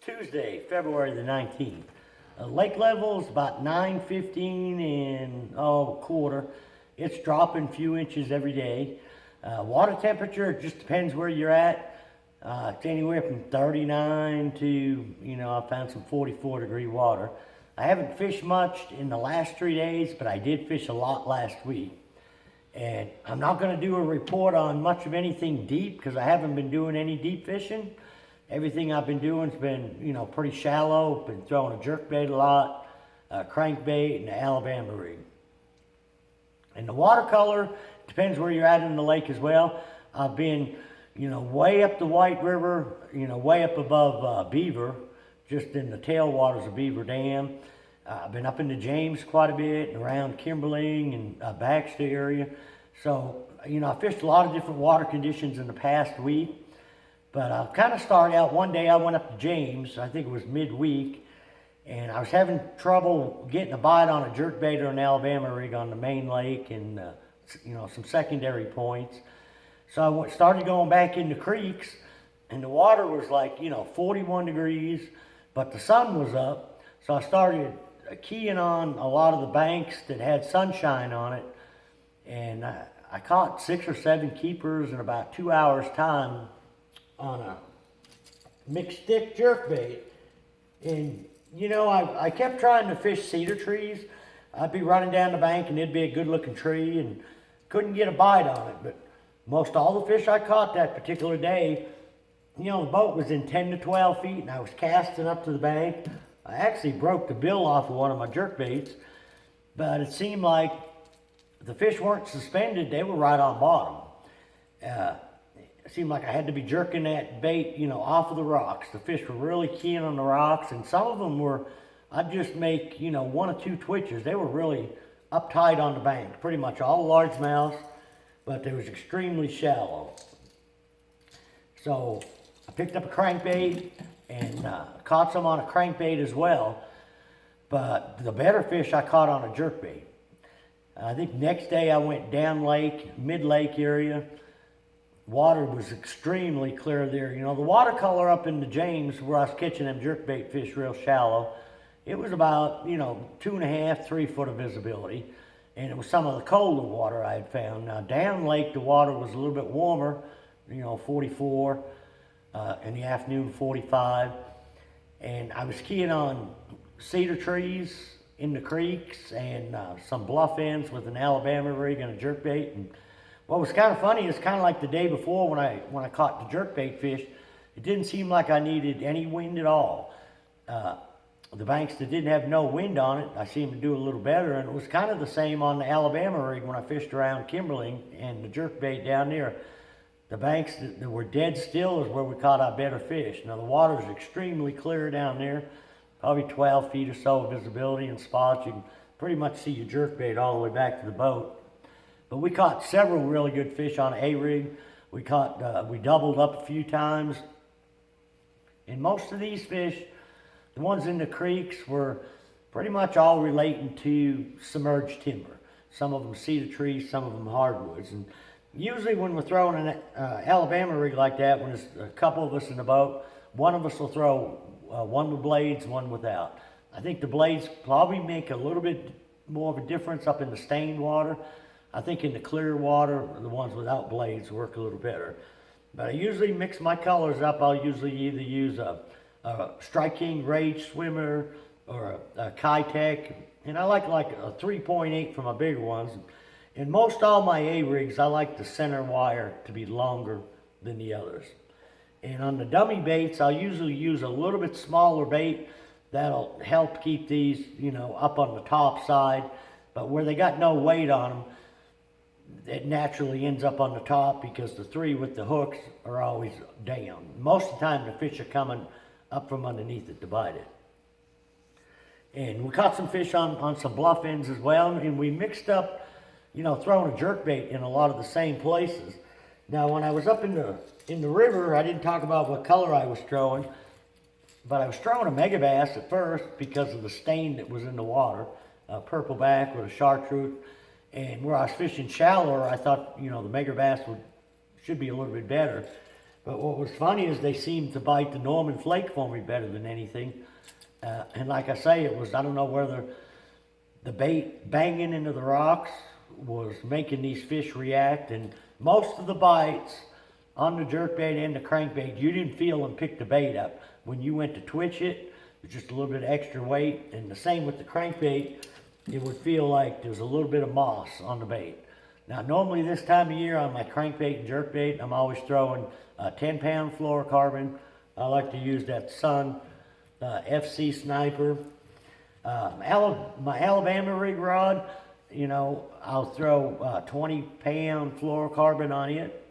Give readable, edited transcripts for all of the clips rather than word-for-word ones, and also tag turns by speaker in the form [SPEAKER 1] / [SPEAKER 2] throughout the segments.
[SPEAKER 1] Tuesday, February the 19th. Lake level is about 9:15 and a quarter. It's dropping a few inches every day. Water temperature, it just depends where you're at. It's anywhere from 39 to, I found some 44-degree water. I haven't fished much in the last 3 days, but I did fish a lot last week. And I'm not going to do a report on much of anything deep because I haven't been doing any deep fishing. Everything I've been doing has been, pretty shallow. Been throwing a jerkbait a lot, crankbait, and an Alabama rig. And the watercolor depends where you're at in the lake as well. I've been, way up the White River, way up above Beaver, just in the tailwaters of Beaver Dam. I've been up into James quite a bit, and around Kimberling and Baxter area. So, I fished a lot of different water conditions in the past week. But I kind of started out, one day I went up to James, I think it was midweek, and I was having trouble getting a bite on a jerkbait or an Alabama rig on the main lake and, some secondary points. So I started going back into creeks, and the water was like, 41 degrees, but the sun was up. So I started keying on a lot of the banks that had sunshine on it, and I caught 6 or 7 keepers in about 2 hours' time on a mixed stick jerkbait. And I kept trying to fish cedar trees. I'd be running down the bank and it'd be a good looking tree and couldn't get a bite on it. But most all the fish I caught that particular day, the boat was in 10 to 12 feet and I was casting up to the bank. I actually broke the bill off of one of my jerkbaits, but it seemed like the fish weren't suspended, they were right on bottom. It seemed like I had to be jerking that bait, off of the rocks. The fish were really keying on the rocks, and some of them were, I'd just make, 1 or 2 twitches. They were really uptight on the bank, pretty much all largemouths, but they was extremely shallow. So I picked up a crankbait and caught some on a crankbait as well, but the better fish I caught on a jerkbait. I think next day I went down lake, mid-lake area. Water was extremely clear there. The watercolor up in the James where I was catching them jerkbait fish real shallow, it was about, 2.5, 3 foot of visibility. And it was some of the colder water I had found. Now down lake, the water was a little bit warmer, 44, in the afternoon, 45. And I was keying on cedar trees in the creeks and some bluff ends with an Alabama rig and a jerkbait. And what was kind of funny is kind of like the day before when I caught the jerkbait fish, it didn't seem like I needed any wind at all. The banks that didn't have no wind on it, I seemed to do a little better, and it was kind of the same on the Alabama rig when I fished around Kimberling and the jerkbait down there. The banks that were dead still is where we caught our better fish. Now the water is extremely clear down there, probably 12 feet or so of visibility in spots. You can pretty much see your jerkbait all the way back to the boat. But we caught several really good fish on a rig. We doubled up a few times. And most of these fish, the ones in the creeks, were pretty much all relating to submerged timber. Some of them cedar trees, some of them hardwoods. And usually when we're throwing an Alabama rig like that, when there's a couple of us in the boat, one of us will throw one with blades, one without. I think the blades probably make a little bit more of a difference up in the stained water. I think in the clear water, the ones without blades work a little better. But I usually mix my colors up. I'll usually either use a Strike King Rage Swimmer or a Kitech. And I like a 3.8 for my bigger ones. And most all my A-rigs, I like the center wire to be longer than the others. And on the dummy baits, I'll usually use a little bit smaller bait. That'll help keep these, up on the top side. But where they got no weight on them, it naturally ends up on the top because the 3 with the hooks are always down. Most of the time the fish are coming up from underneath it to bite it. And we caught some fish on some bluff ends as well, and we mixed up, throwing a jerkbait in a lot of the same places. Now when I was up in the river, I didn't talk about what color I was throwing, but I was throwing a megabass at first because of the stain that was in the water, purple back with a chartreuse. And where I was fishing shallower, I thought, the megabass should be a little bit better. But what was funny is they seemed to bite the Norman flake for me better than anything. And like I say, it was, I don't know whether the bait banging into the rocks was making these fish react. And most of the bites on the jerkbait and the crankbait, you didn't feel them pick the bait up. When you went to twitch it, it was just a little bit of extra weight. And the same with the crankbait, it would feel like there was a little bit of moss on the bait. Now, normally this time of year on my crankbait and jerkbait, I'm always throwing a 10-pound fluorocarbon. I like to use that Sun FC Sniper. My Alabama rig rod, you know, I'll throw 20-pound fluorocarbon on it.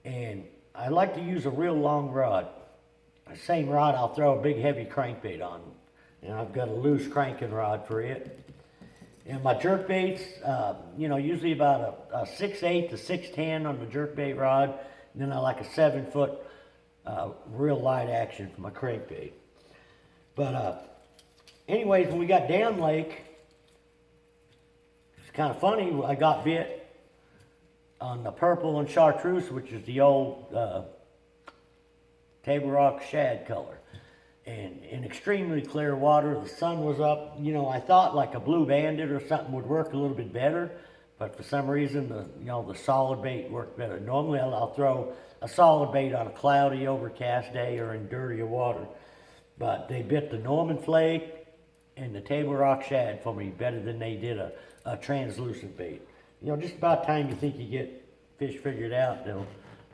[SPEAKER 1] And I like to use a real long rod. The same rod I'll throw a big heavy crankbait on. And I've got a loose cranking rod for it. And my jerkbaits, you know, usually about a 6/8 to 6/10 on the jerkbait rod. And then I like a 7-foot real light action for my crankbait. But anyways, when we got down lake, it's kind of funny. I got bit on the purple and chartreuse, which is the old Table Rock shad color. And in extremely clear water, the sun was up. You know, I thought like a blue bandit or something would work a little bit better, but for some reason, the solid bait worked better. Normally, I'll throw a solid bait on a cloudy, overcast day or in dirtier water, but they bit the Norman flake and the Table Rock shad for me better than they did a translucent bait. You know, just about time you think you get fish figured out, they'll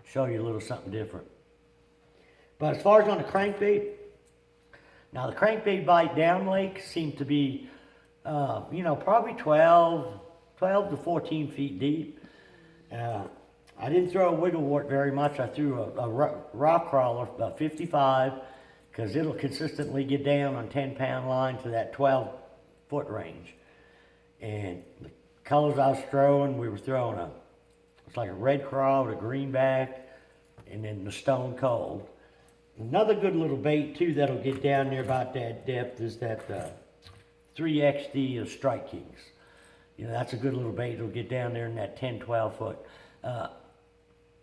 [SPEAKER 1] show you a little something different. But as far as on the crankbait, now the crankbait bite down lake seemed to be, you know, probably 12 to 14 feet deep. I didn't throw a wiggle wart very much. I threw a rock crawler, about 55, because it'll consistently get down on 10-pound line to that 12-foot range. And the colors I was throwing, we were throwing it's like a red craw with a greenback, and then the stone cold. Another good little bait too that'll get down there about that depth is that 3XD of Strike Kings. You know, that's a good little bait. It'll get down there in that 10, 12 foot. The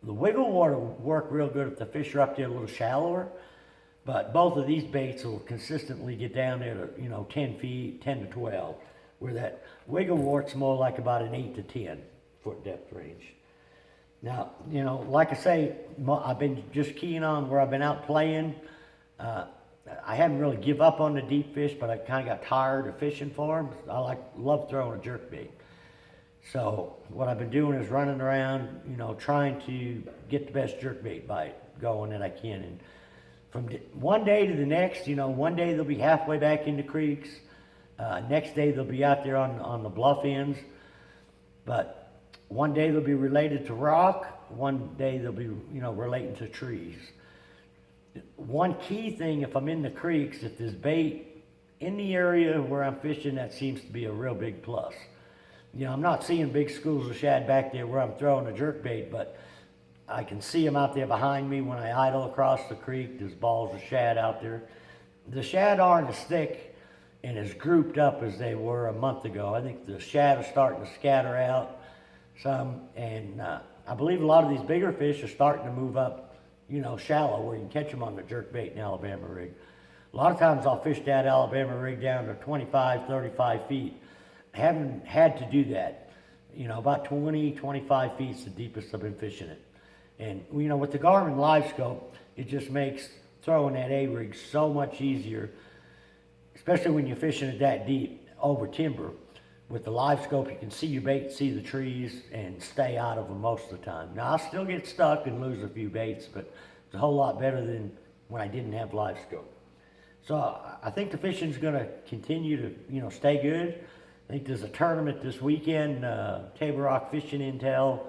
[SPEAKER 1] wiggle water will work real good if the fish are up there a little shallower, but both of these baits will consistently get down there to, you know, 10 feet, 10 to 12, where that wiggle wart's more like about an 8 to 10 foot depth range. Now, you know, like I say, I've been just keying on where I've been out playing. I haven't really give up on the deep fish, but I kind of got tired of fishing for them. Love throwing a jerkbait. So what I've been doing is running around, you know, trying to get the best jerkbait bite going that I can. And from one day to the next, you know, one day they'll be halfway back into creeks. Next day they'll be out there on the bluff ends. But one day they'll be related to rock. One day they'll be, you know, relating to trees. One key thing, if I'm in the creeks, if there's bait in the area where I'm fishing, that seems to be a real big plus. You know, I'm not seeing big schools of shad back there where I'm throwing a jerkbait, but I can see them out there behind me when I idle across the creek. There's balls of shad out there. The shad aren't as thick and as grouped up as they were a month ago. I think the shad are starting to scatter out some, and I believe a lot of these bigger fish are starting to move up, you know, shallow where you can catch them on the jerkbait and Alabama rig. A lot of times I'll fish that Alabama rig down to 25, 35 feet. I haven't had to do that. You know, about 20, 25 feet is the deepest I've been fishing it. And, you know, with the Garmin LiveScope, it just makes throwing that A-rig so much easier, especially when you're fishing it that deep over timber. With the LiveScope, you can see your bait, see the trees, and stay out of them most of the time. Now, I'll still get stuck and lose a few baits, but it's a whole lot better than when I didn't have LiveScope. So I think the fishing's going to continue to, you know, stay good. I think there's a tournament this weekend. Table Rock Fishing Intel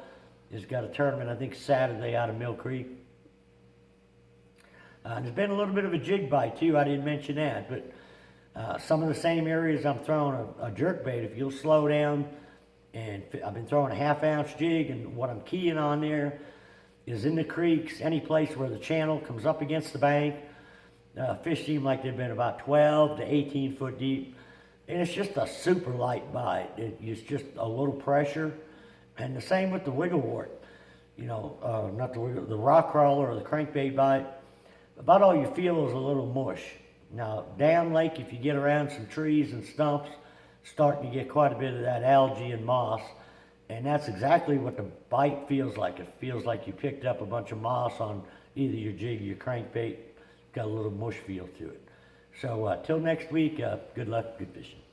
[SPEAKER 1] has got a tournament, I think, Saturday out of Mill Creek. There's been a little bit of a jig bite, too. I didn't mention that, but some of the same areas I'm throwing a jerkbait, if you'll slow down, and I've been throwing a half-ounce jig, and what I'm keying on there is in the creeks, any place where the channel comes up against the bank. Fish seem like they've been about 12 to 18 foot deep. And it's just a super light bite. It's just a little pressure. And the same with the wiggle wart. you know, not the rock crawler or the crankbait bite, about all you feel is a little mush. Now, down lake, if you get around some trees and stumps, starting to get quite a bit of that algae and moss, and that's exactly what the bite feels like. It feels like you picked up a bunch of moss on either your jig or your crankbait. Got a little mush feel to it. So till next week, good luck, good fishing.